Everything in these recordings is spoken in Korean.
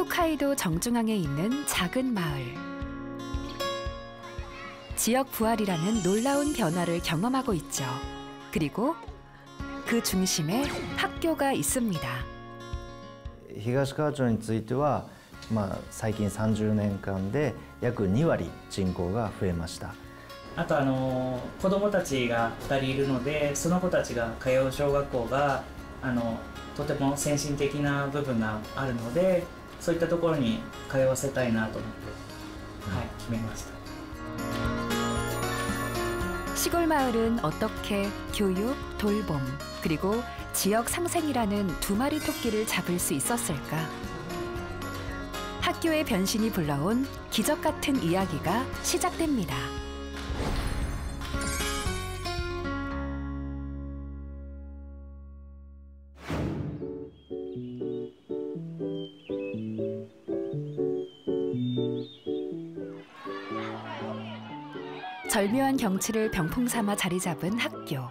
홋카이도 정중앙에 있는 작은 마을. 지역 부활이라는 놀라운 변화를 경험하고 있죠. 그리고 그 중심에 학교가 있습니다. 東川町については、最近30年間で約2割人口が増えました。あと子どもたちが2人いるので、その子たちが通う小学校がとても先進的な部分があるので、そういったところに通わせたいなと思って、決めました。 시골 마을은 어떻게 교육, 돌봄, 그리고 지역 상생이라는 두 마리 토끼를 잡을 수 있었을까? 학교의 변신이 불러온 기적 같은 이야기가 시작됩니다. 절묘한 경치를 병풍 삼아 자리 잡은 학교.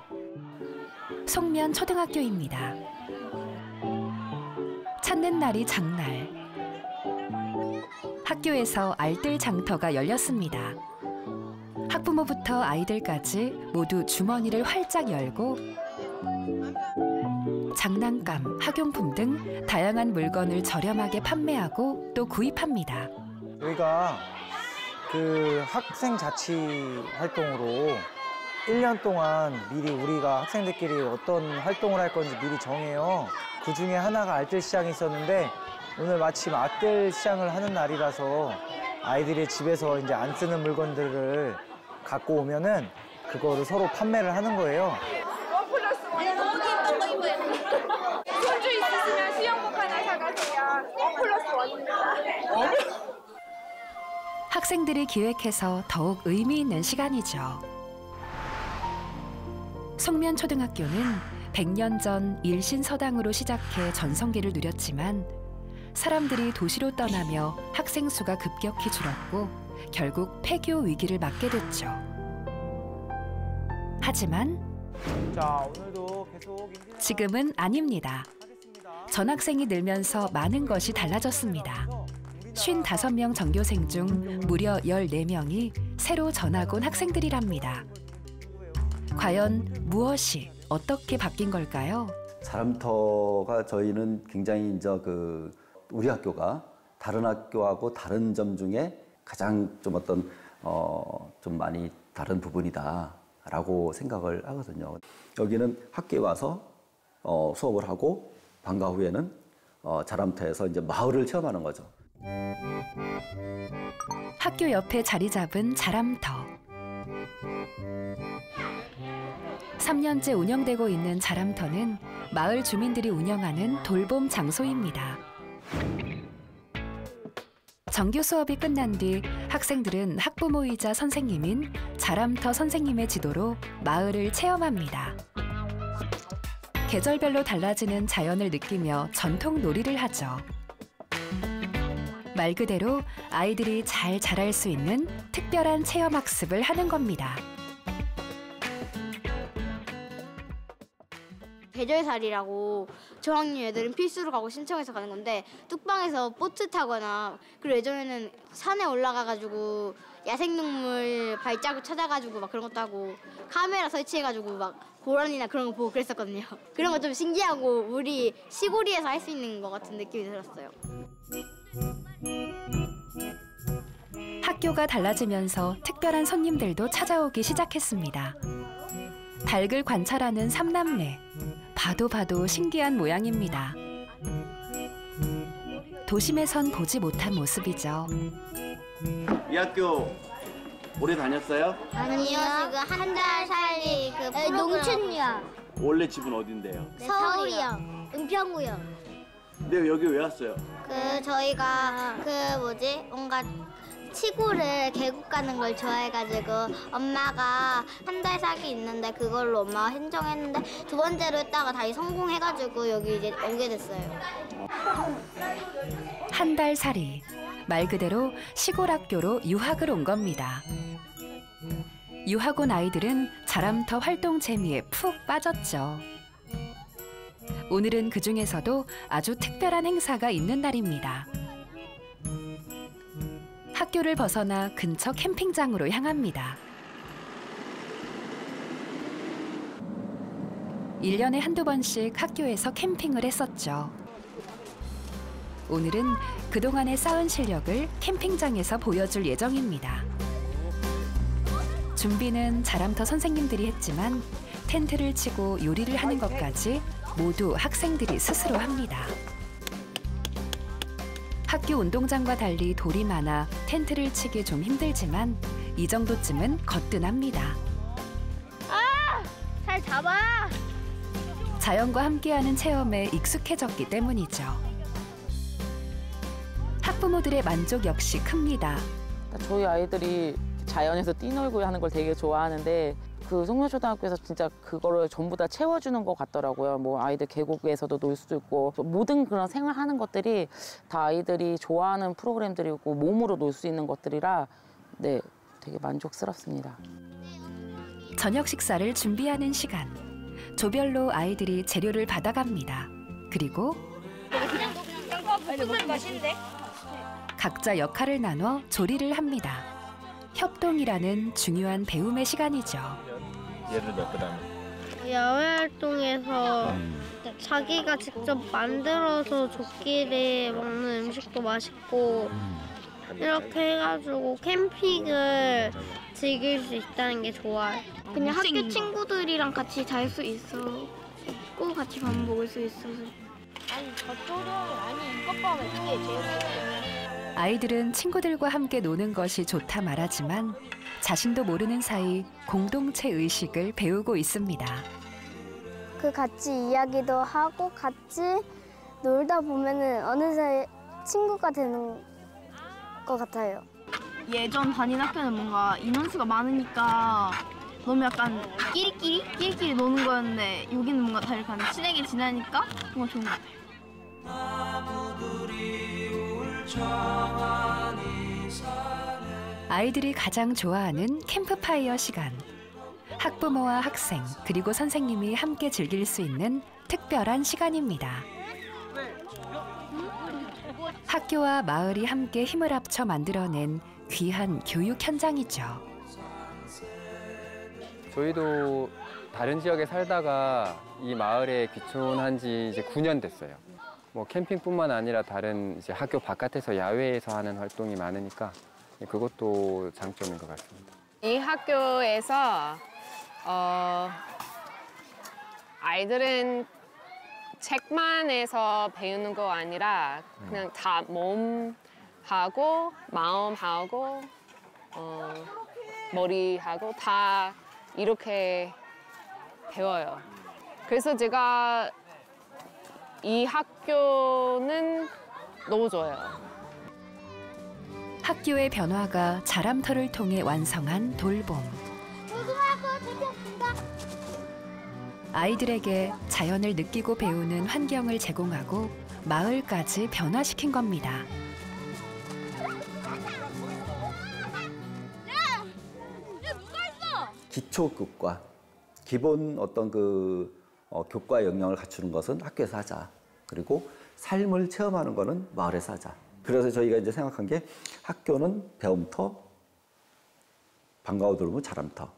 송면 초등학교입니다. 찾는 날이 장날. 학교에서 알뜰 장터가 열렸습니다. 학부모부터 아이들까지 모두 주머니를 활짝 열고 장난감, 학용품 등 다양한 물건을 저렴하게 판매하고 또 구입합니다. 여기가 그 학생 자치 활동으로 1년 동안 미리 우리가 학생들끼리 어떤 활동을 할 건지 미리 정해요. 그 중에 하나가 알뜰 시장이 있었는데 오늘 마침 알뜰 시장을 하는 날이라서 아이들이 집에서 이제 안 쓰는 물건들을 갖고 오면은 그거를 서로 판매를 하는 거예요. 너무 예쁜 거 입어야 돼. 손주 있으시면 수영복 하나 사가세요. 1+1입니다. 학생들이 기획해서 더욱 의미 있는 시간이죠. 송면초등학교는 100년 전 일신서당으로 시작해 전성기를 누렸지만 사람들이 도시로 떠나며 학생 수가 급격히 줄었고 결국 폐교 위기를 맞게 됐죠. 하지만 지금은 아닙니다. 전학생이 늘면서 많은 것이 달라졌습니다. 55명 전교생 중 무려 14명이 새로 전학 온 학생들이랍니다. 과연 무엇이 어떻게 바뀐 걸까요? 자람터가 저희는 굉장히 이제 우리 학교가 다른 학교하고 다른 점 중에 가장 좀 좀 많이 다른 부분이다라고 생각을 하거든요. 여기는 학교에 와서 수업을 하고 방과 후에는 자람터에서 이제 마을을 체험하는 거죠. 학교 옆에 자리 잡은 자람터. 3년째 운영되고 있는 자람터는 마을 주민들이 운영하는 돌봄 장소입니다. 정규 수업이 끝난 뒤 학생들은 학부모이자 선생님인 자람터 선생님의 지도로 마을을 체험합니다. 계절별로 달라지는 자연을 느끼며 전통 놀이를 하죠. 말 그대로 아이들이 잘 자랄 수 있는 특별한 체험학습을 하는 겁니다. 계절살이라고 저학년 애들은 필수로 가고 신청해서 가는 건데 뚝방에서 보트 타거나 그리고 예전에는 산에 올라가가지고 야생동물 발자국 찾아가지고 막 그런 것도 하고 카메라 설치해가지고 막 고라니나 그런 거 보고 그랬었거든요. 그런 거 좀 신기하고 우리 시골이에서 할 수 있는 것 같은 느낌이 들었어요. 학교가 달라지면서 특별한 손님들도 찾아오기 시작했습니다. 닭을 관찰하는 삼남매. 봐도 신기한 모양입니다. 도심에선 보지 못한 모습이죠. 이 학교 오래 다녔어요? 아니요, 지금 한 달 살이 농촌이요. 원래 집은 어딘데요? 네, 서울이요. 은평구요. 근데 여기 왜 왔어요? 저희가 뭔가 시골을 계곡 가는 걸 좋아해가지고 엄마가 한 달 살기 있는데 그걸로 엄마가 신청했는데 두 번째로 했다가 다시 성공해가지고 여기 이제 오게 됐어요. 한 달 살이. 말 그대로 시골 학교로 유학을 온 겁니다. 유학 온 아이들은 자람터 활동 재미에 푹 빠졌죠. 오늘은 그중에서도 아주 특별한 행사가 있는 날입니다. 학교를 벗어나 근처 캠핑장으로 향합니다. 1년에 한두 번씩 학교에서 캠핑을 했었죠. 오늘은 그동안에 쌓은 실력을 캠핑장에서 보여줄 예정입니다. 준비는 자람터 선생님들이 했지만 텐트를 치고 요리를 하는 것까지 모두 학생들이 스스로 합니다. 학교 운동장과 달리 돌이 많아 텐트를 치기 좀 힘들지만 이 정도쯤은 거뜬합니다. 잘 잡아. 자연과 함께하는 체험에 익숙해졌기 때문이죠. 학부모들의 만족 역시 큽니다. 저희 아이들이 자연에서 뛰놀고 하는 걸 되게 좋아하는데 그 송려초등학교에서 진짜 그거를 전부 다 채워주는 것 같더라고요. 뭐 아이들 계곡에서도 놀 수도 있고 모든 그런 생활하는 것들이 다 아이들이 좋아하는 프로그램들이고 몸으로 놀 수 있는 것들이라 네, 되게 만족스럽습니다. 저녁 식사를 준비하는 시간. 조별로 아이들이 재료를 받아갑니다. 그리고 각자 역할을 나눠 조리를 합니다. 협동이라는 중요한 배움의 시간이죠. 예를 들어 그다음에 야외 활동에서 자기가 직접 만들어서 조끼를 먹는 음식도 맛있고 이렇게 해가지고 캠핑을 즐길 수 있다는 게 좋아요. 그냥 학교 친구들이랑 같이 잘 수 있고 같이 밥 먹을 수 있어서. 아니 저쪽은 아니 이것 봐 이게 제일. 아이들은 친구들과 함께 노는 것이 좋다 말하지만 자신도 모르는 사이 공동체 의식을 배우고 있습니다. 그 같이 이야기도 하고 같이 놀다 보면은 어느새 친구가 되는 것 같아요. 예전 다닌 학교는 뭔가 인원수가 많으니까 너무 약간 끼리끼리 노는 거였는데 여기는 뭔가 다 이렇게 친하게 지내니까 뭔가 좋은 것 같아요. 아이들이 가장 좋아하는 캠프파이어 시간. 학부모와 학생 그리고 선생님이 함께 즐길 수 있는 특별한 시간입니다. 학교와 마을이 함께 힘을 합쳐 만들어낸 귀한 교육 현장이죠. 저희도 다른 지역에 살다가 이 마을에 귀촌한 지 이제 9년 됐어요. 뭐 캠핑뿐만 아니라 다른 이제 학교 바깥에서 야외에서 하는 활동이 많으니까 그것도 장점인 것 같습니다. 이 학교에서 아이들은 책만에서 배우는 거 아니라 그냥 다 몸하고 마음하고 머리하고 다 이렇게 배워요. 그래서 제가 이 학교는 너무 좋아요. 학교의 변화가 자람터를 통해 완성한 돌봄. 아이들에게 자연을 느끼고 배우는 환경을 제공하고 마을까지 변화시킨 겁니다. 기초교과, 기본 어떤 교과 역량을 갖추는 것은 학교에서 하자. 그리고 삶을 체험하는 거는 마을에서 하자. 그래서 저희가 이제 생각한 게 학교는 배움터, 반가워 들으면 자람터.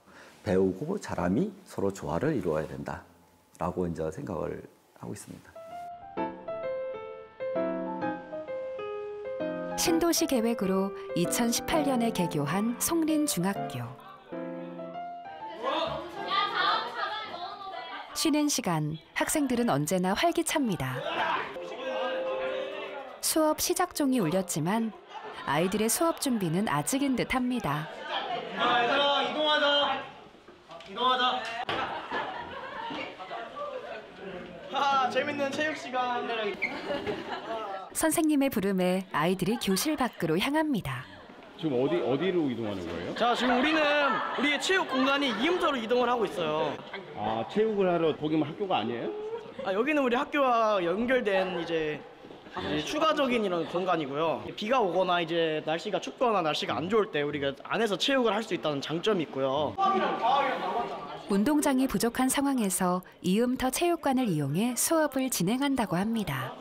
배우고 자람이 서로 조화를 이루어야 된다라고 이제 생각을 하고 있습니다. 신도시 계획으로 2018년에 개교한 송린중학교. 쉬는 시간, 학생들은 언제나 활기찹니다. 수업 시작종이 울렸지만 아이들의 수업 준비는 아직인 듯합니다. 야, 얘들아, 이동하자. 이동하자. 재밌는 체육 시간. 선생님의 부름에 아이들이 교실 밖으로 향합니다. 지금 어디로 이동하는 거예요? 자, 지금 우리의 체육 공간이 이음터로 이동을 하고 있어요. 아, 체육을 하러 거기만 학교가 아니에요? 여기는 우리 학교와 연결된 이제 추가적인 이런 공간이고요. 비가 오거나 이제 날씨가 춥거나 날씨가 안 좋을 때 우리가 안에서 체육을 할 수 있다는 장점이 있고요. 운동장이 부족한 상황에서 이음터 체육관을 이용해 수업을 진행한다고 합니다.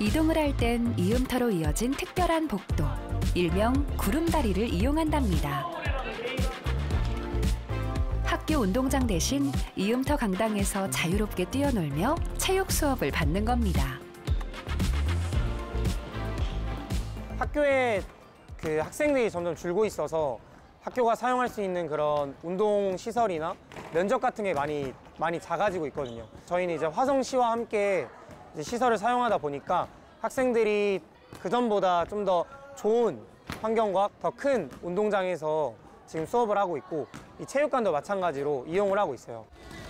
이동을 할 땐 이음터로 이어진 특별한 복도, 일명 구름다리를 이용한답니다. 학교 운동장 대신 이음터 강당에서 자유롭게 뛰어놀며 체육 수업을 받는 겁니다. 학교에 그 학생들이 점점 줄고 있어서 학교가 사용할 수 있는 그런 운동 시설이나 면적 같은 게 많이 작아지고 있거든요. 저희는 이제 화성시와 함께 이제 시설을 사용하다 보니까 학생들이 그전보다 좀 더 좋은 환경과 더 큰 운동장에서 지금 수업을 하고 있고 이 체육관도 마찬가지로 이용을 하고 있어요.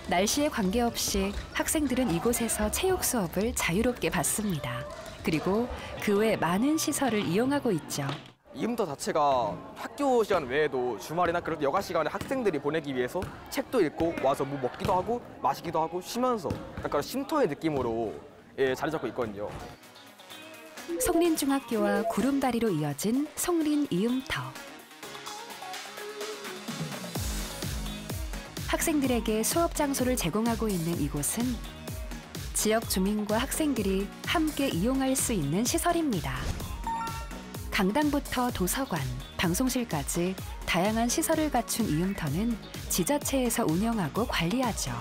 날씨에 관계없이 학생들은 이곳에서 체육 수업을 자유롭게 받습니다. 그리고 그 외 많은 시설을 이용하고 있죠. 이음터 자체가 학교 시간 외에도 주말이나 그런 여가 시간에 학생들이 보내기 위해서 책도 읽고 와서 뭐 먹기도 하고 마시기도 하고 쉬면서 약간 쉼터의 느낌으로 자리 잡고 있거든요. 송린중학교와 구름다리로 이어진 송린 이음터. 학생들에게 수업 장소를 제공하고 있는 이곳은 지역 주민과 학생들이 함께 이용할 수 있는 시설입니다. 강당부터 도서관, 방송실까지 다양한 시설을 갖춘 이음터는 지자체에서 운영하고 관리하죠.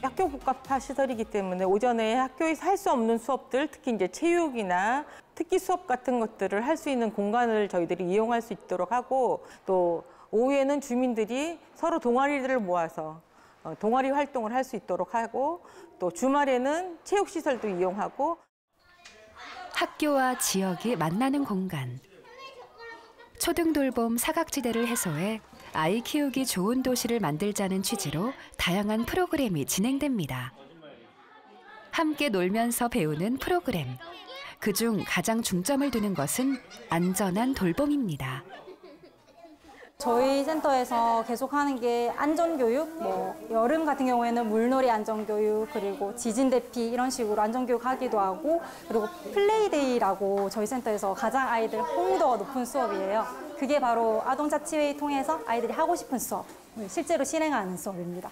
학교 복합화 시설이기 때문에 오전에 학교에서 할 수 없는 수업들, 특히 이제 체육이나 특기 수업 같은 것들을 할 수 있는 공간을 저희들이 이용할 수 있도록 하고, 또 오후에는 주민들이 서로 동아리들을 모아서 동아리 활동을 할 수 있도록 하고, 또 주말에는 체육시설도 이용하고. 학교와 지역이 만나는 공간. 초등돌봄 사각지대를 해소해 아이 키우기 좋은 도시를 만들자는 취지로 다양한 프로그램이 진행됩니다. 함께 놀면서 배우는 프로그램. 그중 가장 중점을 두는 것은 안전한 돌봄입니다. 저희 센터에서 계속하는 게 안전교육, 여름 같은 경우에는 물놀이 안전교육, 그리고 지진 대피 이런 식으로 안전교육 하기도 하고, 그리고 플레이데이라고 저희 센터에서 가장 아이들 호응도가 높은 수업이에요. 그게 바로 아동자치회의 통해서 아이들이 하고 싶은 수업, 실제로 실행하는 수업입니다.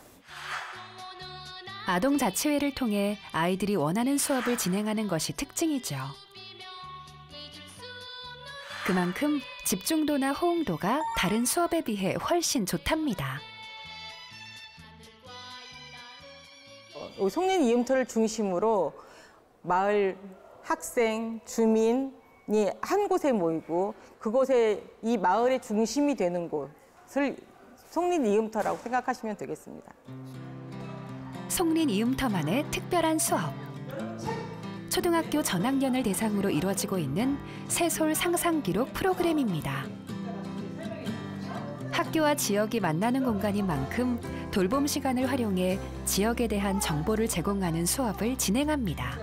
아동자치회를 통해 아이들이 원하는 수업을 진행하는 것이 특징이죠. 그만큼 집중도나 호응도가 다른 수업에 비해 훨씬 좋답니다. 송린 이음터를 중심으로 마을 학생, 주민이 한 곳에 모이고 그곳에 이 마을의 중심이 되는 곳을 송린 이음터라고 생각하시면 되겠습니다. 송린 이음터만의 특별한 수업. 초등학교 전학년을 대상으로 이루어지고 있는 새솔 상상기록 프로그램입니다. 학교와 지역이 만나는 공간인 만큼 돌봄 시간을 활용해 지역에 대한 정보를 제공하는 수업을 진행합니다.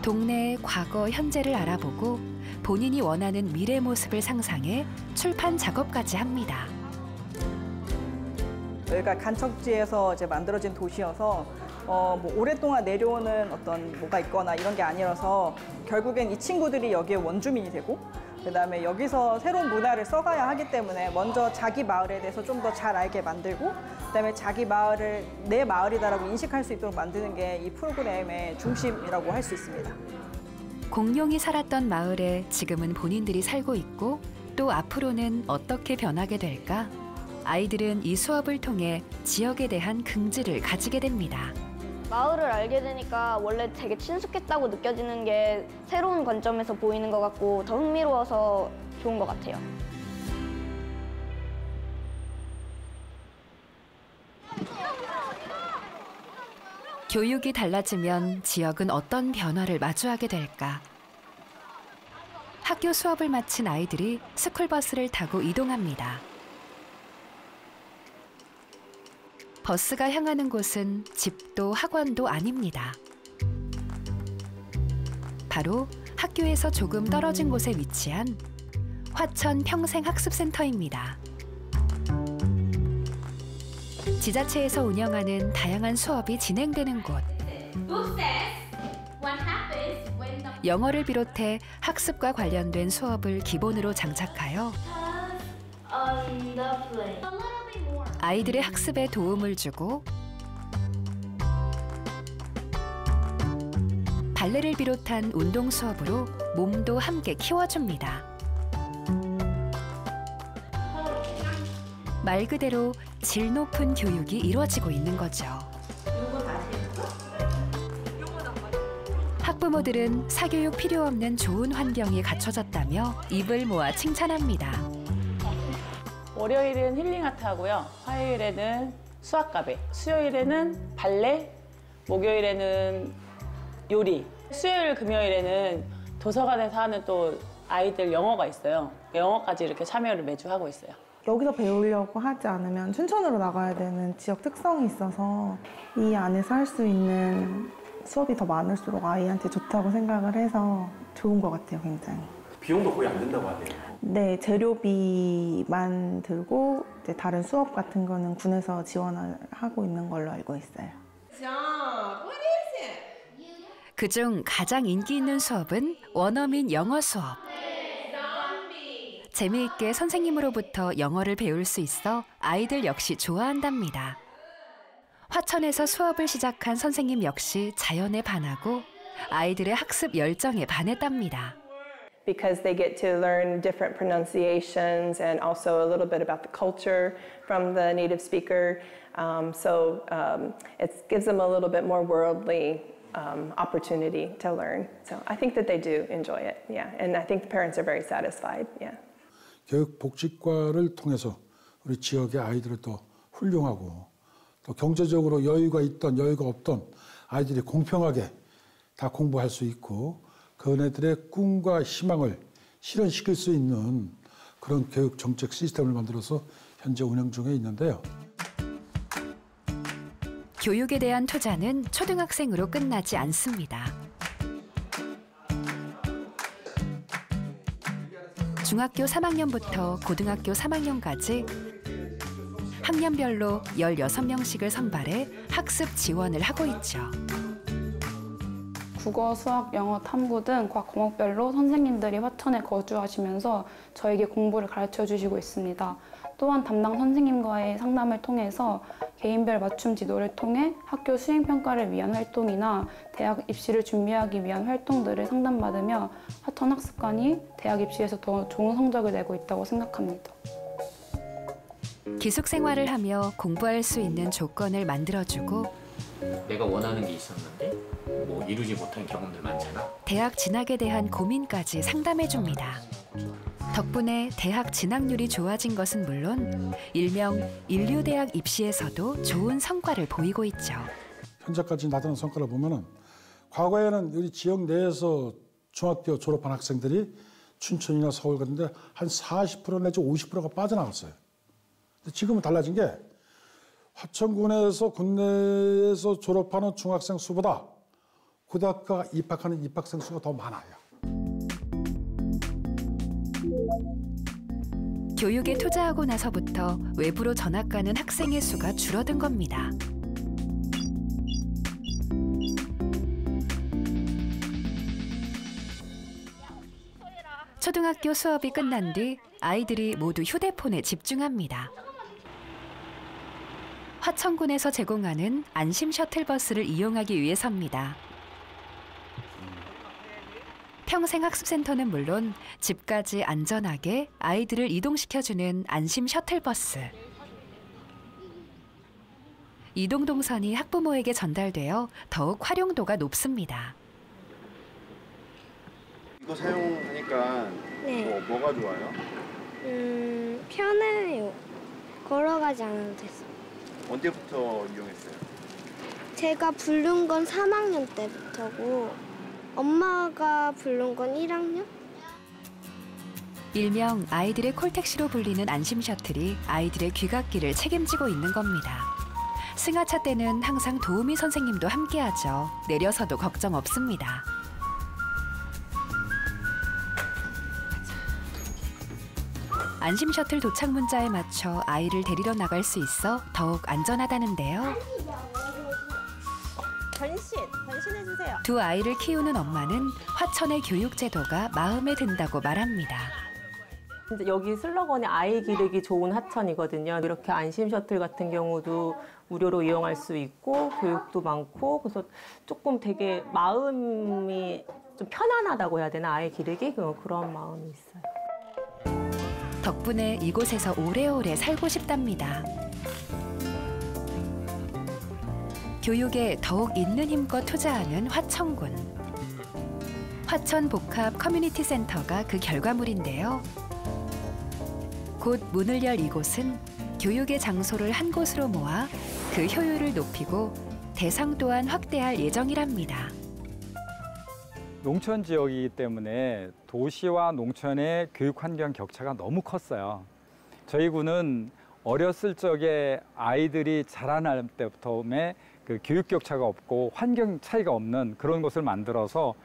동네의 과거, 현재를 알아보고 본인이 원하는 미래 모습을 상상해 출판 작업까지 합니다. 여기가 간척지에서 이제 만들어진 도시여서 오랫동안 내려오는 어떤 뭐가 있거나 이런 게 아니라서 결국엔 이 친구들이 여기에 원주민이 되고, 그다음에 여기서 새로운 문화를 써가야 하기 때문에 먼저 자기 마을에 대해서 좀 더 잘 알게 만들고, 그다음에 자기 마을을 내 마을이다라고 인식할 수 있도록 만드는 게 이 프로그램의 중심이라고 할 수 있습니다. 공룡이 살았던 마을에 지금은 본인들이 살고 있고 또 앞으로는 어떻게 변하게 될까? 아이들은 이 수업을 통해 지역에 대한 긍지를 가지게 됩니다. 마을을 알게 되니까 원래 되게 친숙했다고 느껴지는 게 새로운 관점에서 보이는 것 같고 더 흥미로워서 좋은 것 같아요. 교육이 달라지면 지역은 어떤 변화를 마주하게 될까? 학교 수업을 마친 아이들이 스쿨버스를 타고 이동합니다. 버스가 향하는 곳은 집도 학원도 아닙니다. 바로 학교에서 조금 떨어진 곳에 위치한 화천 평생학습센터입니다. 지자체에서 운영하는 다양한 수업이 진행되는 곳. 영어를 비롯해 학습과 관련된 수업을 기본으로 장착하여 아이들의 학습에 도움을 주고 발레를 비롯한 운동 수업으로 몸도 함께 키워줍니다. 말 그대로 질 높은 교육이 이루어지고 있는 거죠. 학부모들은 사교육 필요 없는 좋은 환경이 갖춰졌다며 입을 모아 칭찬합니다. 월요일은 힐링 아트 하고요. 화요일에는 수학 가베, 수요일에는 발레, 목요일에는 요리, 수요일 금요일에는 도서관에서 하는 또 아이들 영어가 있어요. 영어까지 이렇게 참여를 매주 하고 있어요. 여기서 배우려고 하지 않으면 춘천으로 나가야 되는 지역 특성이 있어서 이 안에서 할 수 있는 수업이 더 많을수록 아이한테 좋다고 생각을 해서 좋은 것 같아요, 굉장히. 비용도 거의 안 든다고 하네요. 네, 재료비만 들고 이제 다른 수업 같은 거는 군에서 지원을 하고 있는 걸로 알고 있어요. 그중 가장 인기 있는 수업은 원어민 영어 수업. 재미있게 선생님으로부터 영어를 배울 수 있어 아이들 역시 좋아한답니다. 화천에서 수업을 시작한 선생님 역시 자연에 반하고 아이들의 학습 열정에 반했답니다. Because they get to learn different pronunciations and also a little bit about the culture from the native speaker. It gives them a little bit more worldly opportunity to learn. So I think that they do enjoy it, yeah. And I think the parents are very satisfied, yeah. 교육복지과를 통해서 우리 지역의 아이들을 또 훌륭하고 또 경제적으로 여유가 있던 여유가 없던 아이들이 공평하게 다 공부할 수 있고 그네들의 꿈과 희망을 실현시킬 수 있는 그런 교육 정책 시스템을 만들어서 현재 운영 중에 있는데요. 교육에 대한 투자는 초등학생으로 끝나지 않습니다. 중학교 3학년부터 고등학교 3학년까지 학년별로 16명씩을 선발해 학습 지원을 하고 있죠. 국어, 수학, 영어, 탐구 등 각 과목별로 선생님들이 화천에 거주하시면서 저에게 공부를 가르쳐 주시고 있습니다. 또한 담당 선생님과의 상담을 통해서 개인별 맞춤 지도를 통해 학교 수행평가를 위한 활동이나 대학 입시를 준비하기 위한 활동들을 상담받으며 화천학습관이 대학 입시에서 더 좋은 성적을 내고 있다고 생각합니다. 기숙생활을 하며 공부할 수 있는 조건을 만들어주고 내가 원하는 게 있었는데 뭐 이루지 못한 경험들 많잖아. 대학 진학에 대한 고민까지 상담해줍니다. 덕분에 대학 진학률이 좋아진 것은 물론 일명 인류대학 입시에서도 좋은 성과를 보이고 있죠. 현재까지 나타난 성과를 보면은 과거에는 우리 지역 내에서 중학교 졸업한 학생들이 춘천이나 서울 같은데 한 40% 내지 50%가 빠져나갔어요. 근데 지금은 달라진 게 화천군에서 군내에서 졸업하는 중학생 수보다 고등학교 입학하는 입학생 수가 더 많아요. 교육에 투자하고 나서부터 외부로 전학 가는 학생의 수가 줄어든 겁니다. 초등학교 수업이 끝난 뒤 아이들이 모두 휴대폰에 집중합니다. 화천군에서 제공하는 안심 셔틀버스를 이용하기 위해서입니다. 평생학습센터는 물론 집까지 안전하게 아이들을 이동시켜주는 안심 셔틀버스. 이동 동선이 학부모에게 전달되어 더욱 활용도가 높습니다. 이거 사용하니까 네. 뭐가 좋아요? 편해요. 걸어가지 않아도 됐어. 언제부터 이용했어요? 제가 부른 건 3학년 때부터고 엄마가 부른 건 1학년? 일명 아이들의 콜택시로 불리는 안심 셔틀이 아이들의 귀갓길을 책임지고 있는 겁니다. 승하차 때는 항상 도우미 선생님도 함께하죠. 내려서도 걱정 없습니다. 안심 셔틀 도착 문자에 맞춰 아이를 데리러 나갈 수 있어 더욱 안전하다는데요. 변신해주세요. 두 아이를 키우는 엄마는 화천의 교육 제도가 마음에 든다고 말합니다. 근데 여기 슬러건이 아이 기르기 좋은 하천이거든요. 이렇게 안심 셔틀 같은 경우도 무료로 이용할 수 있고 교육도 많고 그래서 조금 되게 마음이 좀 편안하다고 해야 되나 아이 기르기 그런 마음이 있어요. 덕분에 이곳에서 오래오래 살고 싶답니다. 교육에 더욱 있는 힘껏 투자하는 화천군. 화천 복합 커뮤니티 센터가 그 결과물인데요. 곧 문을 열 이곳은 교육의 장소를 한 곳으로 모아 그 효율을 높이고 대상 또한 확대할 예정이랍니다. 농촌 지역이기 때문에 도시와 농촌의 교육 환경 격차가 너무 컸어요. 저희 군은 어렸을 적에 아이들이 자라날 때부터 그 교육 격차가 없고 환경 차이가 없는 그런 곳을 만들어서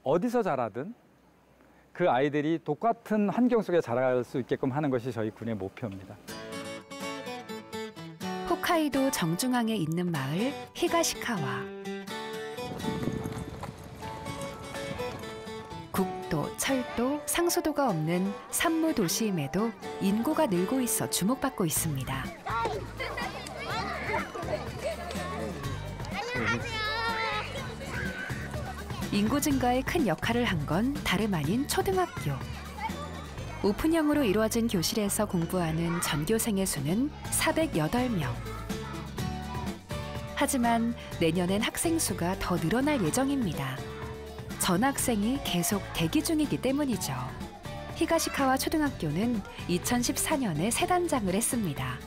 어디서 자라든 그 아이들이 똑같은 환경 속에 자랄 수 있게끔 하는 것이 저희 군의 목표입니다. 홋카이도 정중앙에 있는 마을 히가시카와. 국도, 철도, 상수도가 없는 산무 도시임에도 인구가 늘고 있어 주목받고 있습니다. 인구 증가에 큰 역할을 한 건 다름 아닌 초등학교. 오픈형으로 이루어진 교실에서 공부하는 전교생의 수는 408명. 하지만 내년엔 학생 수가 더 늘어날 예정입니다. 전학생이 계속 대기 중이기 때문이죠. 히가시카와 초등학교는 2014년에 새 단장을 했습니다.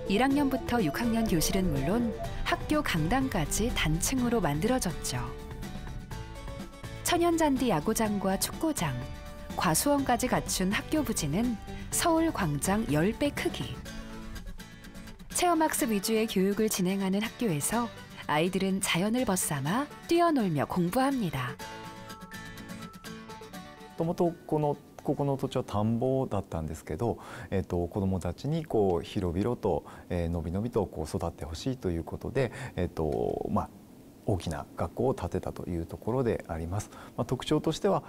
1학년부터 6학년 교실은 물론 학교 강당까지 단층으로 만들어졌죠. 천연잔디 야구장과 축구장, 과수원까지 갖춘 학교 부지는 서울 광장 10배 크기. 체험학습 위주의 교육을 진행하는 학교에서 아이들은 자연을 벗삼아 뛰어놀며 공부합니다. もともとここの土地は田んぼだったんですけど、子どもたちにこう広々と、のびのびとこう育ってほしいということで、大きな学校を建てたというところであります。特徴としては、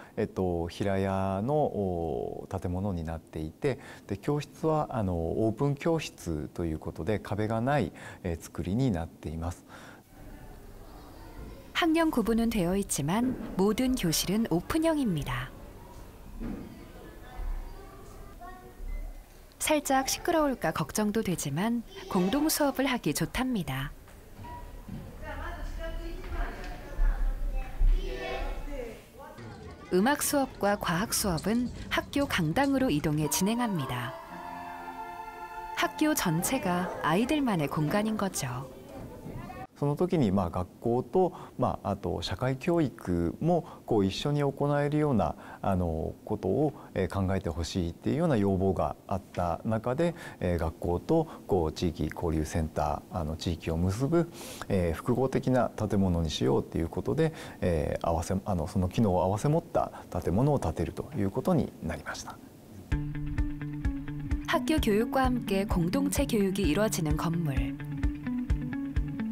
平屋の建物になっていて、で教室はオープン教室ということで壁がない、作りになっています。 학년 구분은 되어 있지만 모든 교실은 오픈형입니다. 살짝 시끄러울까 걱정도 되지만 공동 수업을 하기 좋답니다. 음악 수업과 과학 수업은 학교 강당으로 이동해 진행합니다. 학교 전체가 아이들만의 공간인 거죠. その時に学校と、あと社会教育もこう一緒に行えるようなことを考えてほしいっていうような要望があった中で、学校とこう地域交流センター地域を結ぶ、複合的な建物にしようっていうことで、その機能を併せ持った建物を建てるということになりました。 학교 교육과 함께 공동체 교육이 이루어지는 건물.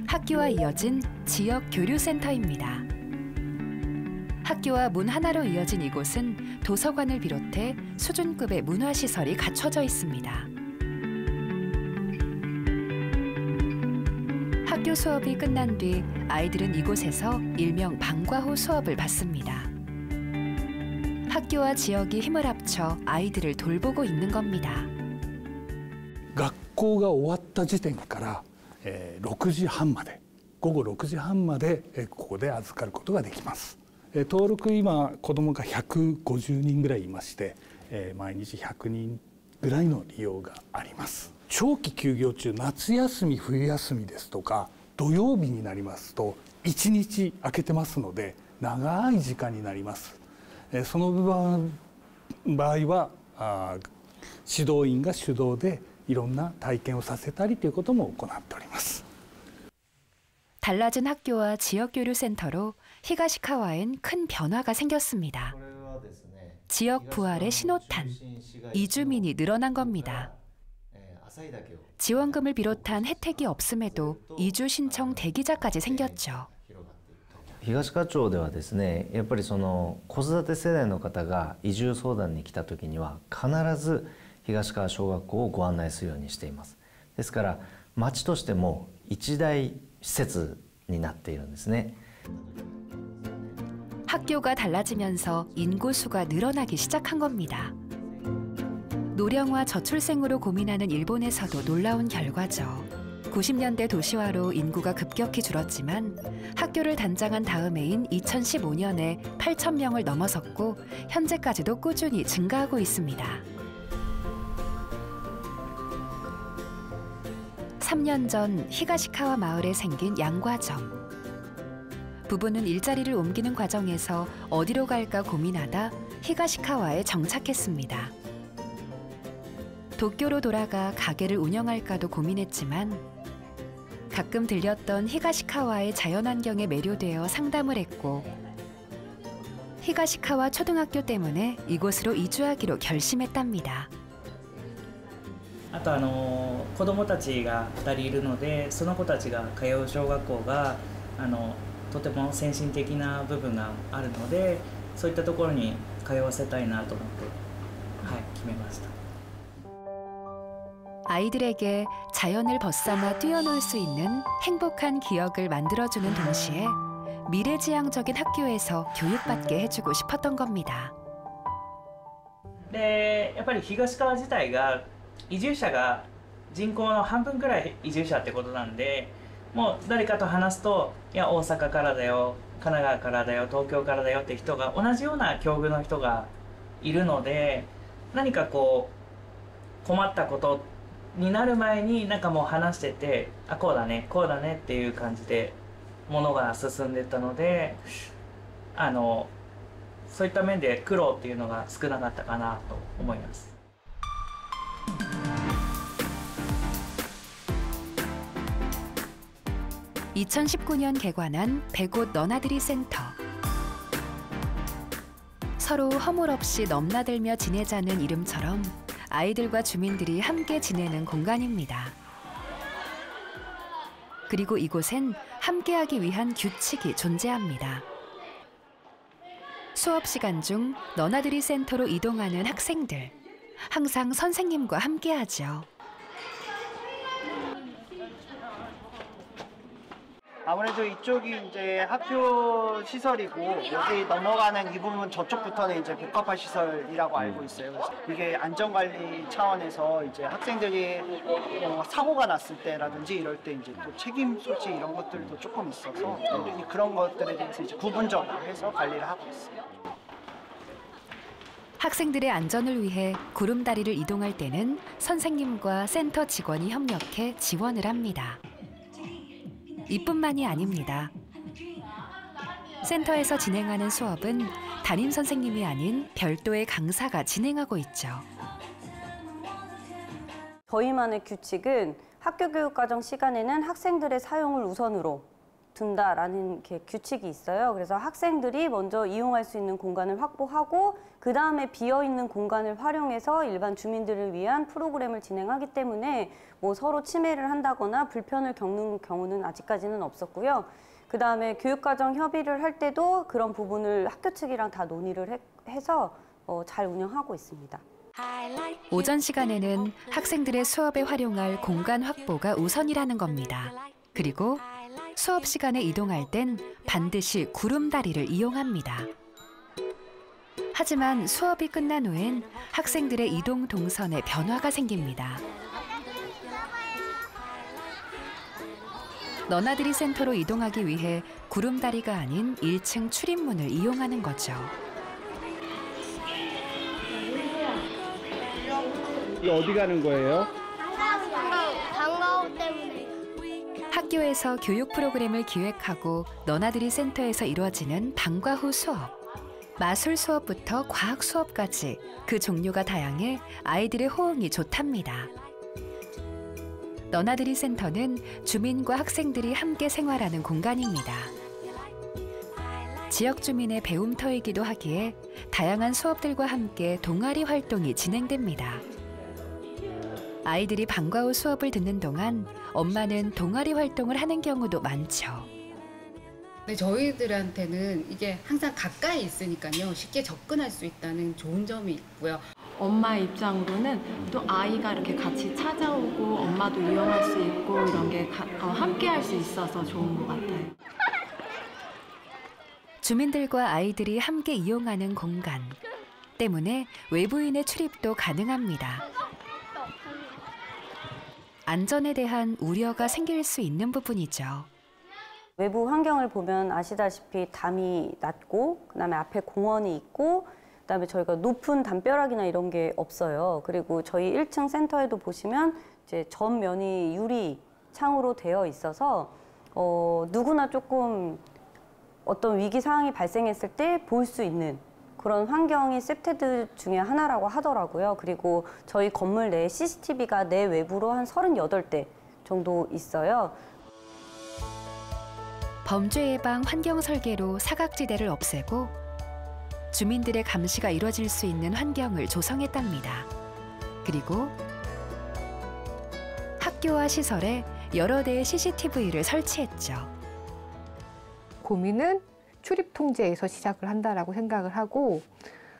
학교와 이어진 지역 교류센터입니다. 학교와 문 하나로 이어진 이곳은 도서관을 비롯해 수준급의 문화시설이 갖춰져 있습니다. 학교 수업이 끝난 뒤 아이들은 이곳에서 일명 방과 후 수업을 받습니다. 학교와 지역이 힘을 합쳐 아이들을 돌보고 있는 겁니다. 学校が終わった時点から6時半まで午後6時半までここで預かることができます。登録今子どもが150人ぐらいいまして毎日100人ぐらいの利用があります。長期休業中夏休み冬休みですとか土曜日になりますと1日空けてますので長い時間になります。その場合は指導員が主導で いろんな体験をさせたりということも行っております。 달라진 학교와 지역교류센터로 히가시카와엔 큰 변화가 생겼습니다. 지역 부활의 신호탄, 이주민이 늘어난 겁니다. 지원금을 비롯한 혜택이 없음에도 이주 신청 대기자까지 생겼죠. 東川町ではですね、やっぱりその子育て世代の方が移住相談に来た時には必ず東川小学校をご案内するようにしています。ですから町としても一大施設になっているんですね。 학교가 달라지면서 인구수가 늘어나기 시작한 겁니다. 노령화 저출생으로 고민하는 일본에서도 놀라운 결과죠. 90년대 도시화로 인구가 급격히 줄었지만 학교를 단장한 다음해인 2015년에 8,000명을 넘어섰고 현재까지도 꾸준히 증가하고 있습니다. 3년 전 히가시카와 마을에 생긴 양과점. 부부는 일자리를 옮기는 과정에서 어디로 갈까 고민하다 히가시카와에 정착했습니다. 도쿄로 돌아가 가게를 운영할까도 고민했지만 가끔 들렸던 히가시카와의 자연환경에 매료되어 상담을 했고 히가시카와 초등학교 때문에 이곳으로 이주하기로 결심했답니다. あと子どもたちが2人いるので、その子たちが通う小学校がとても先進的な部分があるので、そういったところに通わせたいなと思って、決めました。 아이들에게 자연을 벗삼아 뛰어놀 수 있는 행복한 기억을 만들어주는 동시에 미래지향적인 학교에서 교육받게 해주고 싶었던 겁니다. で、やっぱり東川自体が移住者が人口の半分くらい移住者ってことなんで、もう誰かと話すと、いや大阪からだよ、神奈川からだよ、東京からだよって人が同じような境遇の人がいるので、何かこう困ったことになる前になんかもう話してて、あ、こうだねこうだねっていう感じで物が進んでったので、そういった面で苦労っていうのが少なかったかなと思います。 2019년 개관한 백옷 너나들이 센터. 서로 허물 없이 넘나들며 지내자는 이름처럼 아이들과 주민들이 함께 지내는 공간입니다. 그리고 이곳엔 함께하기 위한 규칙이 존재합니다. 수업 시간 중 너나들이 센터로 이동하는 학생들. 항상 선생님과 함께하죠. 아무래도 이쪽이 이제 학교 시설이고 여기 넘어가는 이 부분 저쪽부터는 이제 복합화 시설이라고 알고 있어요. 그래서 이게 안전관리 차원에서 이제 학생들이 사고가 났을 때라든지 이럴 때 이제 또 책임 소지 이런 것들도 조금 있어서 그런 것들에 대해서 이제 구분적으로 해서 관리를 하고 있어요. 학생들의 안전을 위해 구름다리를 이동할 때는 선생님과 센터 직원이 협력해 지원을 합니다. 이뿐만이 아닙니다. 센터에서 진행하는 수업은 담임 선생님이 아닌 별도의 강사가 진행하고 있죠. 저희만의 규칙은 학교 교육 과정 시간에는 학생들의 사용을 우선으로 둔다라는 규칙이 있어요. 그래서 학생들이 먼저 이용할 수 있는 공간을 확보하고 그 다음에 비어있는 공간을 활용해서 일반 주민들을 위한 프로그램을 진행하기 때문에 뭐 서로 침해를 한다거나 불편을 겪는 경우는 아직까지는 없었고요. 그 다음에 교육과정 협의를 할 때도 그런 부분을 학교 측이랑 다 논의를 해서 잘 운영하고 있습니다. 오전 시간에는 학생들의 수업에 활용할 공간 확보가 우선이라는 겁니다. 그리고 수업 시간에 이동할 땐 반드시 구름다리를 이용합니다. 하지만 수업이 끝난 후엔 학생들의 이동 동선에 변화가 생깁니다. 너나들이 센터로 이동하기 위해 구름다리가 아닌 1층 출입문을 이용하는 거죠. 이 어디 가는 거예요? 방과후 때문에. 학교에서 교육 프로그램을 기획하고 너나들이 센터에서 이루어지는 방과 후 수업. 마술 수업부터 과학 수업까지 그 종류가 다양해 아이들의 호응이 좋답니다. 너나들이 센터는 주민과 학생들이 함께 생활하는 공간입니다. 지역 주민의 배움터이기도 하기에 다양한 수업들과 함께 동아리 활동이 진행됩니다. 아이들이 방과 후 수업을 듣는 동안 엄마는 동아리 활동을 하는 경우도 많죠. 네, 저희들한테는 이게 항상 가까이 있으니까요. 쉽게 접근할 수 있다는 좋은 점이 있고요. 엄마 입장으로는 또 아이가 이렇게 같이 찾아오고 엄마도 이용할 수 있고 이런 게 함께 할 수 있어서 좋은 것 같아요. 주민들과 아이들이 함께 이용하는 공간 때문에 외부인의 출입도 가능합니다. 안전에 대한 우려가 생길 수 있는 부분이죠. 외부 환경을 보면 아시다시피 담이 낮고 그다음에 앞에 공원이 있고 그다음에 저희가 높은 담벼락이나 이런 게 없어요. 그리고 저희 1층 센터에도 보시면 이제 전면이 유리 창으로 되어 있어서 누구나 조금 어떤 위기 상황이 발생했을 때 볼 수 있는 그런 환경이 셉테드 중에 하나라고 하더라고요. 그리고 저희 건물 내에 CCTV가 내 외부로 한 38대 정도 있어요. 범죄 예방 환경 설계로 사각지대를 없애고 주민들의 감시가 이루어질 수 있는 환경을 조성했답니다. 그리고 학교와 시설에 여러 대의 CCTV를 설치했죠. 고민은 출입 통제에서 시작을 한다라고 생각을 하고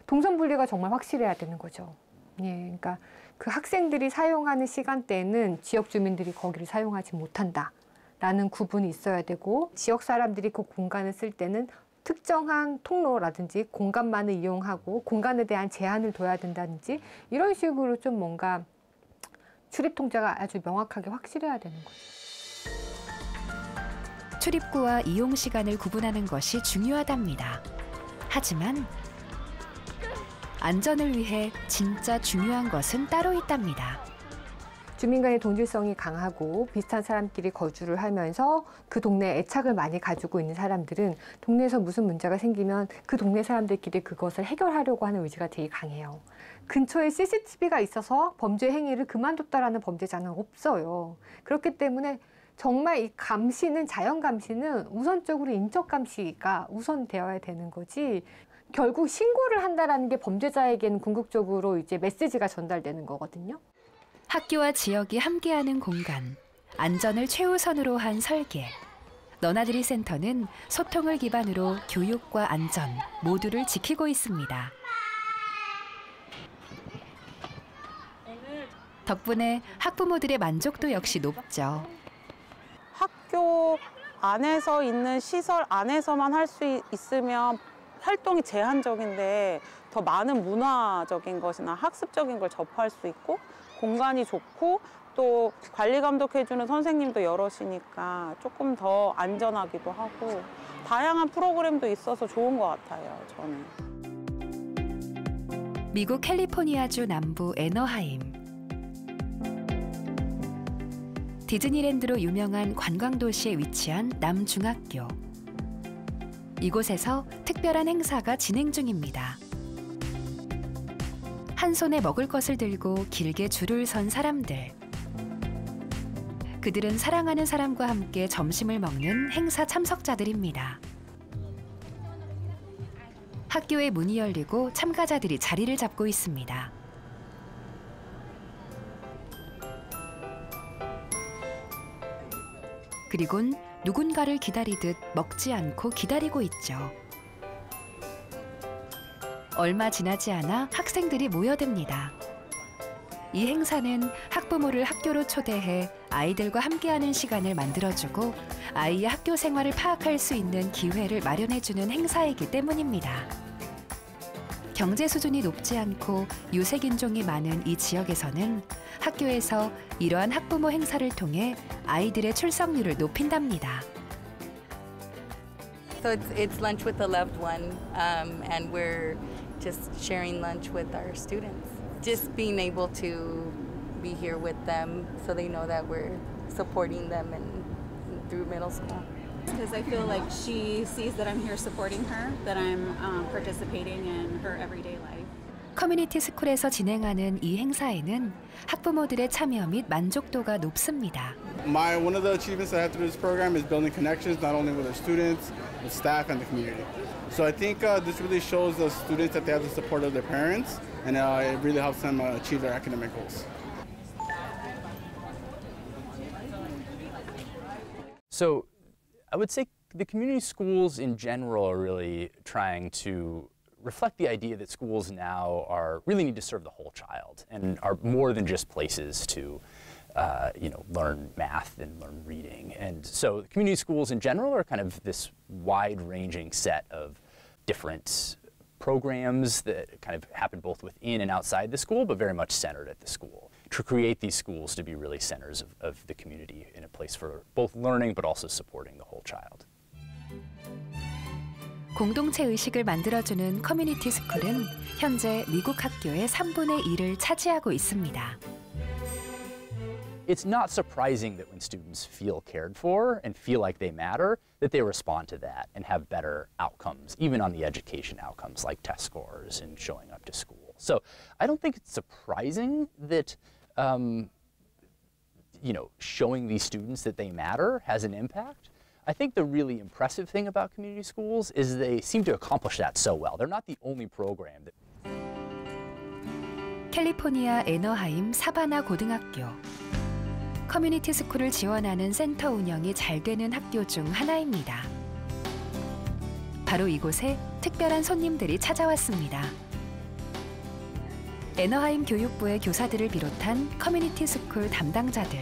동선 분리가 정말 확실해야 되는 거죠. 예, 그러니까 그 학생들이 사용하는 시간대에는 지역 주민들이 거기를 사용하지 못한다라는 구분이 있어야 되고 지역 사람들이 그 공간을 쓸 때는 특정한 통로라든지 공간만을 이용하고 공간에 대한 제한을 둬야 된다든지 이런 식으로 좀 뭔가 출입 통제가 아주 명확하게 확실해야 되는 거죠. 출입구와 이용 시간을 구분하는 것이 중요하답니다. 하지만 안전을 위해 진짜 중요한 것은 따로 있답니다. 주민 간의 동질성이 강하고 비슷한 사람끼리 거주를 하면서 그 동네에 애착을 많이 가지고 있는 사람들은 동네에서 무슨 문제가 생기면 그 동네 사람들끼리 그것을 해결하려고 하는 의지가 되게 강해요. 근처에 CCTV가 있어서 범죄 행위를 그만뒀다라는 범죄자는 없어요. 그렇기 때문에 정말 이 감시는 자연 감시는 우선적으로 인적 감시가 우선되어야 되는 거지. 결국 신고를 한다라는 게 범죄자에게는 궁극적으로 이제 메시지가 전달되는 거거든요. 학교와 지역이 함께하는 공간, 안전을 최우선으로 한 설계. 너나들이 센터는 소통을 기반으로 교육과 안전 모두를 지키고 있습니다. 덕분에 학부모들의 만족도 역시 높죠. 학교 안에서 있는 시설 안에서만 할 수 있으면 활동이 제한적인데 더 많은 문화적인 것이나 학습적인 걸 접할 수 있고 공간이 좋고 또 관리 감독해주는 선생님도 여럿이니까 조금 더 안전하기도 하고 다양한 프로그램도 있어서 좋은 것 같아요, 저는. 미국 캘리포니아주 남부 애너하임. 디즈니랜드로 유명한 관광도시에 위치한 남중학교. 이곳에서 특별한 행사가 진행 중입니다. 한 손에 먹을 것을 들고 길게 줄을 선 사람들. 그들은 사랑하는 사람과 함께 점심을 먹는 행사 참석자들입니다. 학교의 문이 열리고 참가자들이 자리를 잡고 있습니다. 그리곤 누군가를 기다리듯 먹지 않고 기다리고 있죠. 얼마 지나지 않아 학생들이 모여듭니다. 이 행사는 학부모를 학교로 초대해 아이들과 함께하는 시간을 만들어주고 아이의 학교 생활을 파악할 수 있는 기회를 마련해주는 행사이기 때문입니다. 경제 수준이 높지 않고 유색인종이 많은 이 지역에서는 학교에서 이러한 학부모 행사를 통해 아이들의 출석률을 높인답니다. So it's lunch with a loved one, and we're just sharing lunch with our students. Just being able to be here with them so they know that we're supporting them and through middle school. Because I feel like she sees that I'm here supporting her, that I'm participating in her everyday life. 커뮤니티 스쿨에서 진행하는 이 행사에는 학부모들의 참여 및 만족도가 높습니다. One of the achievements I have through this program is building connections not only with our students, with staff and the community. So I think this really shows the students that they have the support of their parents, and it really helps them achieve their academic goals. So I would say The community schools in general are really trying to reflect the idea that schools now really need to serve the whole child and are more than just places to learn math and learn reading. And so community schools in general are kind of this wide-ranging set of different programs that kind of happen both within and outside the school, but very much centered at the school, to create these schools to be really centers of the community in a place for both learning but also supporting the whole child. 공동체 의식을 만들어주는 커뮤니티 스쿨은 현재 미국 학교의 3분의 1을 차지하고 있습니다. It's not surprising that when students feel cared for and feel like they matter, that they respond to that and have better outcomes, even on the education outcomes like test scores and showing up to school. So I don't think it's surprising that showing these students that they matter has an impact. I think the really impressive thing about community schools is they seem to accomplish that so well. They're not the only program that... 캘리포니아 애너하임 사바나 고등학교. 커뮤니티 스쿨을 지원하는 센터 운영이 잘 되는 학교 중 하나입니다. 바로 이곳에 특별한 손님들이 찾아왔습니다. 애너하임 교육부의 교사들을 비롯한 커뮤니티 스쿨 담당자들.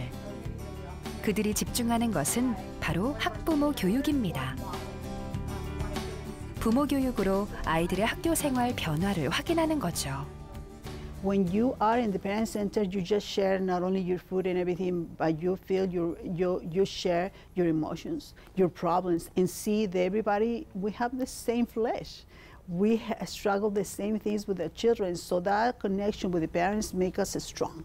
그들이 집중하는 것은 바로 학부모 교육입니다. 부모 교육으로 아이들의 학교 생활 변화를 확인하는 거죠. When you are in the parent center, you just share not only your food and everything, but you feel you share your emotions, your problems, and see that everybody, we have the same flesh. We struggle the same things with the children, so that connection with the parents make us strong.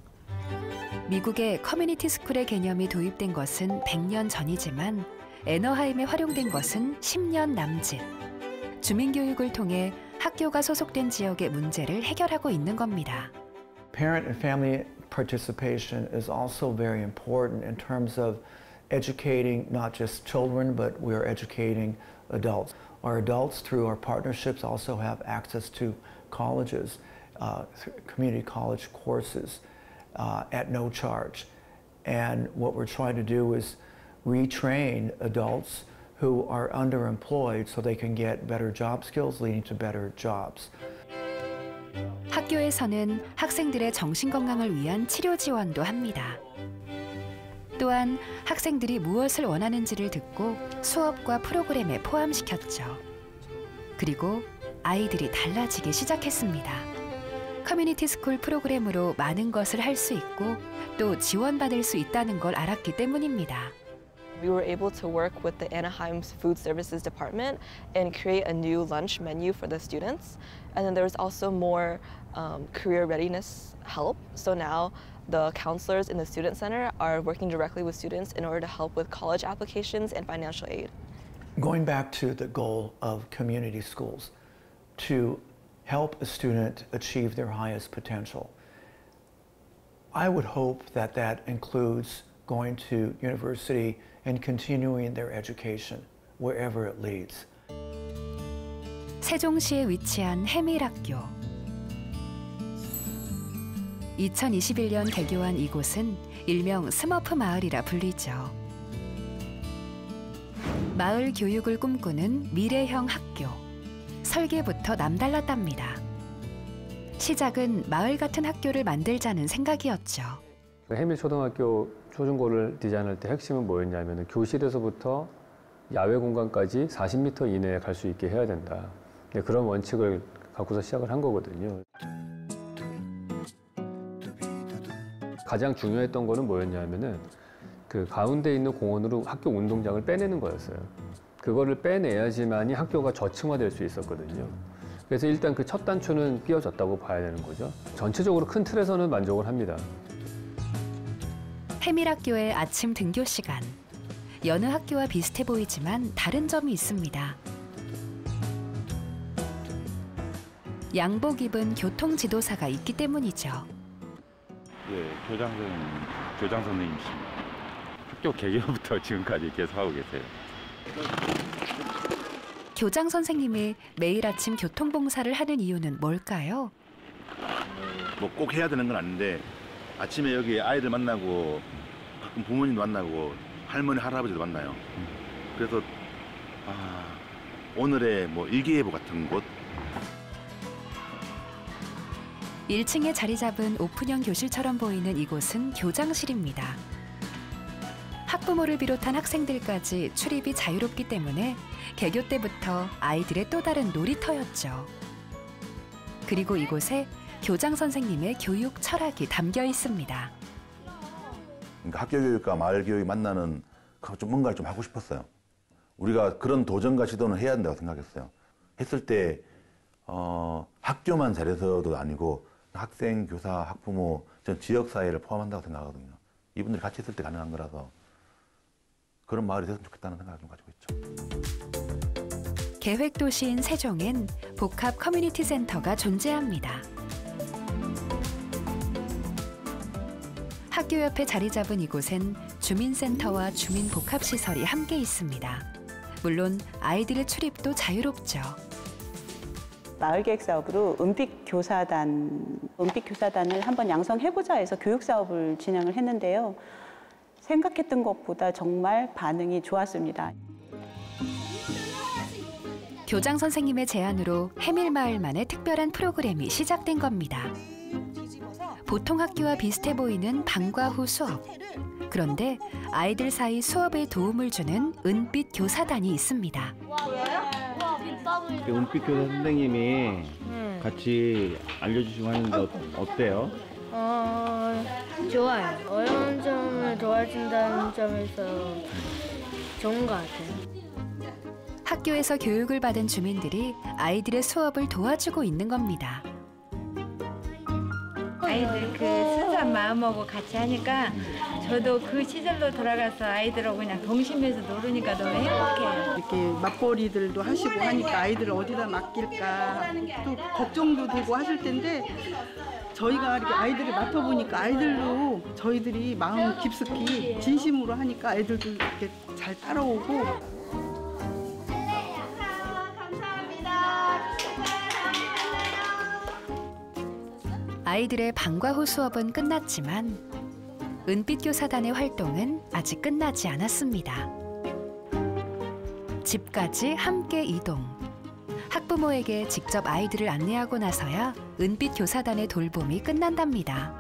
미국의 커뮤니티 스쿨의 개념이 도입된 것은 100년 전이지만 애너하임에 활용된 것은 10년 남짓. 주민교육을 통해 학교가 소속된 지역의 문제를 해결하고 있는 겁니다. Parent and family participation is also very important in terms of educating not just children, but we are educating adults. Our adults, through our partnerships, also have access to colleges, community college courses at no charge. And what we're trying to do is retrain adults who are underemployed so they can get better job skills leading to better jobs. 학교에서는 학생들의 정신건강을 위한 치료 지원도 합니다. 또한 학생들이 무엇을 원하는지를 듣고 수업과 프로그램에 포함시켰죠. 그리고 아이들이 달라지기 시작했습니다. 커뮤니티 스쿨 프로그램으로 많은 것을 할 수 있고 또 지원받을 수 있다는 걸 알았기 때문입니다. We were able to work with the Anaheim's Food Services Department and create a new lunch menu for the students. And then there was also more career readiness help. So now the counselors in the Student Center are working directly with students in order to help with college applications and financial aid. Going back to the goal of community schools, to help a student achieve their highest potential, I would hope that that includes going to university and continuing their education wherever it leads. 세종시에 위치한 해밀학교. 2021년 개교한 이곳은 일명 스머프 마을이라 불리죠. 마을 교육을 꿈꾸는 미래형 학교. 설계부터 남달랐답니다. 시작은 마을 같은 학교를 만들자는 생각이었죠. 해밀초등학교 초중고를 디자인할 때 핵심은 뭐였냐면 교실에서부터 야외 공간까지 40m 이내에 갈 수 있게 해야 된다. 그런 원칙을 갖고서 시작을 한 거거든요. 가장 중요했던 거는 뭐였냐면은 그 가운데 있는 공원으로 학교 운동장을 빼내는 거였어요. 그거를 빼내야지만이 학교가 저층화될 수 있었거든요. 그래서 일단 그 첫 단추는 끼워졌다고 봐야 되는 거죠. 전체적으로 큰 틀에서는 만족을 합니다. 해밀학교의 아침 등교 시간. 여느 학교와 비슷해 보이지만 다른 점이 있습니다. 양복 입은 교통지도사가 있기 때문이죠. 예, 교장 선생님이십니다. 학교 개교부터 지금까지 계속 하고 계세요. 교장 선생님이 매일 아침 교통봉사를 하는 이유는 뭘까요? 뭐 꼭 해야 되는 건 아닌데 아침에 여기 아이들 만나고 가끔 부모님도 만나고 할머니 할아버지도 만나요. 그래서 오늘의 뭐 일기예보 같은 곳. 1층에 자리 잡은 오픈형 교실처럼 보이는 이곳은 교장실입니다. 학부모를 비롯한 학생들까지 출입이 자유롭기 때문에 개교 때부터 아이들의 또 다른 놀이터였죠. 그리고 이곳에 교장 선생님의 교육 철학이 담겨 있습니다. 그러니까 학교 교육과 마을 교육이 만나는 좀 뭔가를 좀 하고 싶었어요. 우리가 그런 도전과 시도는 해야 한다고 생각했어요. 했을 때 학교만 잘해서도 아니고 학생, 교사, 학부모, 전 지역사회를 포함한다고 생각하거든요. 이분들이 같이 있을 때 가능한 거라서 그런 마을이 됐으면 좋겠다는 생각을 좀 가지고 있죠. 계획도시인 세종엔 복합 커뮤니티 센터가 존재합니다. 학교 옆에 자리 잡은 이곳엔 주민센터와 주민복합시설이 함께 있습니다. 물론 아이들의 출입도 자유롭죠. 마을계획 사업으로 은빛교사단을 한번 양성해보자 해서 교육 사업을 진행을 했는데요. 생각했던 것보다 정말 반응이 좋았습니다. 교장 선생님의 제안으로 해밀마을만의 특별한 프로그램이 시작된 겁니다. 보통 학교와 비슷해 보이는 방과 후 수업. 그런데 아이들 사이 수업에 도움을 주는 은빛 교사단이 있습니다. 은빛 교사 선생님이 같이 알려주시고 하는데 어때요? 좋아요. 어려운 점을 도와준다는 점에서 좋은 것 같아요. 학교에서 교육을 받은 주민들이 아이들의 수업을 도와주고 있는 겁니다. 아이들 그 순수한 마음하고 같이 하니까 저도 그 시절로 돌아가서 아이들하고 그냥 동심에서 놀으니까 너무 행복해요. 이렇게 맞벌이들도 하시고 하니까 아이들을 어디다 맡길까 또 걱정도 되고 하실 텐데 저희가 이렇게 아이들을 맡아보니까 아이들도 저희들이 마음 깊숙이 진심으로 하니까 아이들도 이렇게 잘 따라오고. 아이들의 방과 후 수업은 끝났지만 은빛교사단의 활동은 아직 끝나지 않았습니다. 집까지 함께 이동. 학부모에게 직접 아이들을 안내하고 나서야 은빛교사단의 돌봄이 끝난답니다.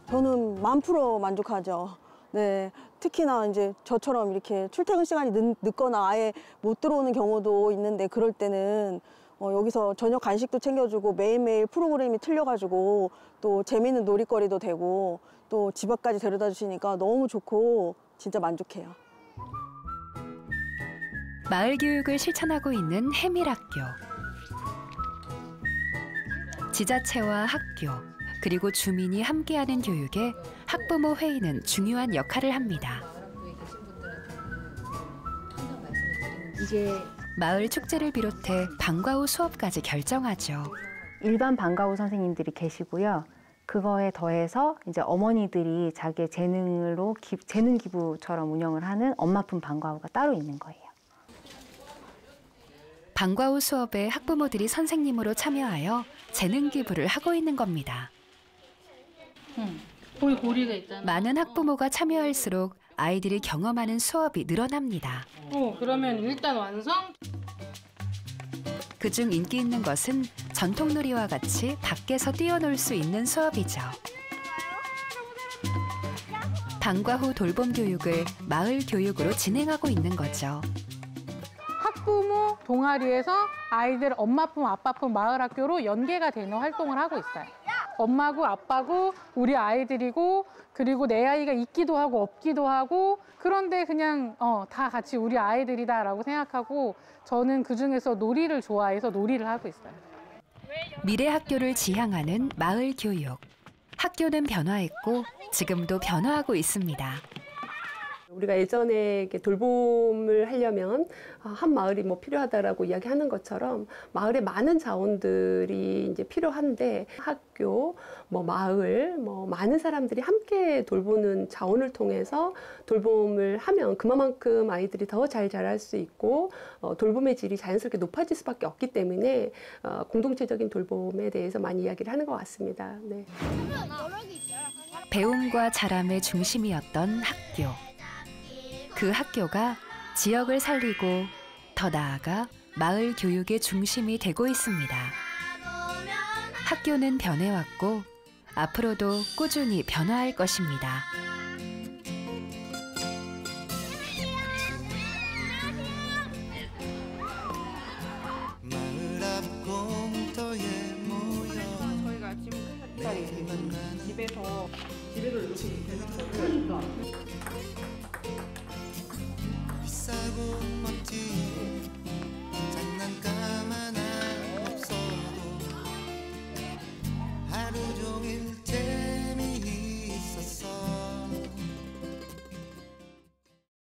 저는 1000% 만족하죠. 네, 특히나 이제 저처럼 이렇게 출퇴근 시간이 늦거나 아예 못 들어오는 경우도 있는데 그럴 때는 여기서 저녁 간식도 챙겨주고 매일매일 프로그램이 틀려가지고 또 재미있는 놀이거리도 되고 또 집 앞까지 데려다 주시니까 너무 좋고 진짜 만족해요. 마을 교육을 실천하고 있는 해밀학교. 지자체와 학교, 그리고 주민이 함께하는 교육에 학부모 회의는 중요한 역할을 합니다. 이게 마을 축제를 비롯해 방과 후 수업까지 결정하죠. 일반 방과 후 선생님들이 계시고요. 그거에 더해서 이제 어머니들이 자기의 재능으로 재능 기부처럼 운영을 하는 엄마품 방과 후가 따로 있는 거예요. 방과 후 수업에 학부모들이 선생님으로 참여하여 재능 기부를 하고 있는 겁니다. 거기 고리가 있잖아. 많은 학부모가 참여할수록 아이들이 경험하는 수업이 늘어납니다. 그러면 일단 완성? 그중 인기 있는 것은 전통놀이와 같이 밖에서 뛰어놀 수 있는 수업이죠. 방과 후 돌봄 교육을 마을 교육으로 진행하고 있는 거죠. 학부모 동아리에서 아이들 엄마품, 아빠품 마을학교로 연계가 되는 활동을 하고 있어요. 엄마고 아빠고 우리 아이들이고 그리고 내 아이가 있기도 하고 없기도 하고 그런데 그냥 다 같이 우리 아이들이다라고 생각하고 저는 그중에서 놀이를 좋아해서 놀이를 하고 있어요. 미래 학교를 지향하는 마을 교육. 학교는 변화했고 지금도 변화하고 있습니다. 우리가 예전에 이렇게 돌봄을 하려면 한 마을이 뭐 필요하다라고 이야기하는 것처럼 마을에 많은 자원들이 이제 필요한데 학교, 뭐 마을, 뭐 많은 사람들이 함께 돌보는 자원을 통해서 돌봄을 하면 그만큼 아이들이 더 잘 자랄 수 있고 돌봄의 질이 자연스럽게 높아질 수밖에 없기 때문에 공동체적인 돌봄에 대해서 많이 이야기를 하는 것 같습니다. 네. 배움과 자람의 중심이었던 학교. 그 학교가 지역을 살리고 더 나아가 마을 교육의 중심이 되고 있습니다. 학교는 변해왔고 앞으로도 꾸준히 변화할 것입니다. 저희가 아침 햇살이 집에서 이렇게 해서